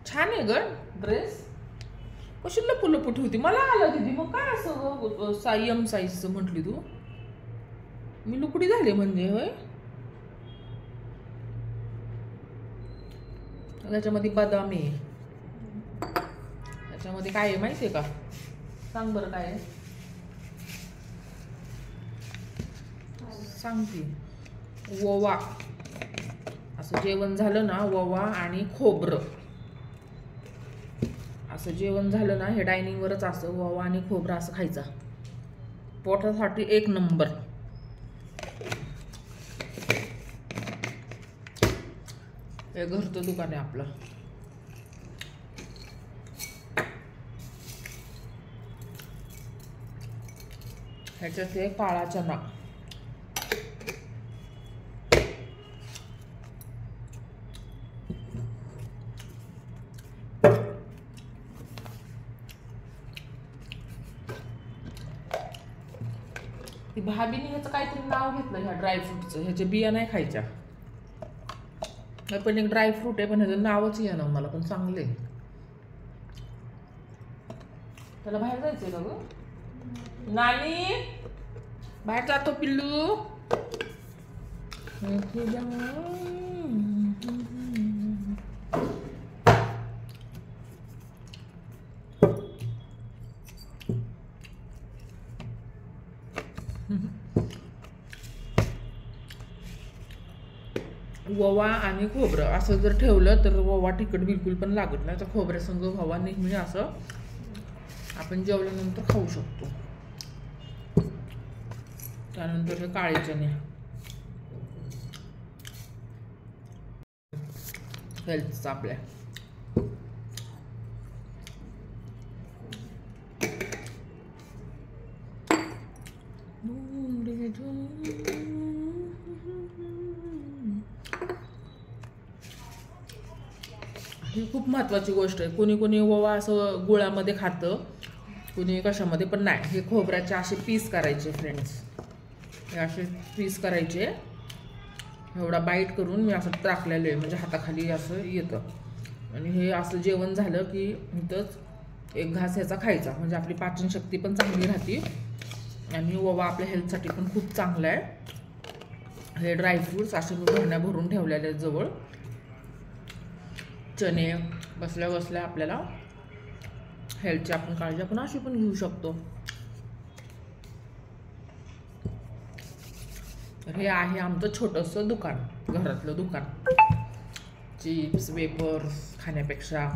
छान आहे ग ड्रेस. कशी लपू ठेवती. मला आलं दीदी. मग काय असं सायम साईजचं म्हटली तू. मी लुकडी झाले म्हणजे होय. त्याच्यामध्ये बदामी आहे. त्याच्यामध्ये काय आहे माहितीये का? सांग बरं काय आहे. सांगते. ओवा. असं जेवण झालं ना, ओवा आणि खोबरं असं जेवण झालं ना, हे डायनिंगवरच असं ओवा आणि खोबरं असं खायचं. पोटासाठी एक नंबर. हे घरचं दुकान आहे आपलं. ह्याच्यात हे काळा चना. ती भाभीने ह्याचं काहीतरी नाव घेतलं ह्या ड्रायफ्रूटचं. ह्याच्या बिया नाही खायच्या. पण एक ड्रायफ्रूट आहे, पण ह्याचं नावच येणं मला, पण चांगले. त्याला बाहेर जायचंय का ग? नानी बाहेर जातो पिल्लू. ओवा आणि खोबरं असं जर ठेवलं तर ओवा तिखट बिलकुल पण लागत नाही. तर खोबऱ्यासंग ओवा नेहमी असं आपण जेवल्यानंतर खाऊ शकतो. त्यानंतर हे काळे चणे हेल्थचं आपल्या. ही खूप महत्त्वाची गोष्ट आहे. कोणी कोणी ओवा असं गुळामध्ये खातं, कोणी कशामध्ये, पण नाही. हे खोबऱ्याचे असे पीस करायचे फ्रेंड्स. हे असे पीस करायचे. एवढा बाईट करून मी असं टाकलेलं आहे, म्हणजे हाताखाली असं येतं. आणि हे असं जेवण झालं की इथंच एक घास ह्याचा खायचा, म्हणजे आपली पाचनशक्ती पण चांगली राहते. आणि ओवा आपल्या हेल्थसाठी पण खूप चांगला आहे. हे ड्रायफ्रूट्स असे मी भरण्या भरून ठेवलेले आहेत जवळ. चणे बसल्या बसल्या आपल्याला हेल्थची आपण काळजी आपण अशी पण घेऊ शकतो. हे आहे आमचं छोटंसं दुकान, घरातलं दुकान. चिप्स वेपर्स खाण्यापेक्षा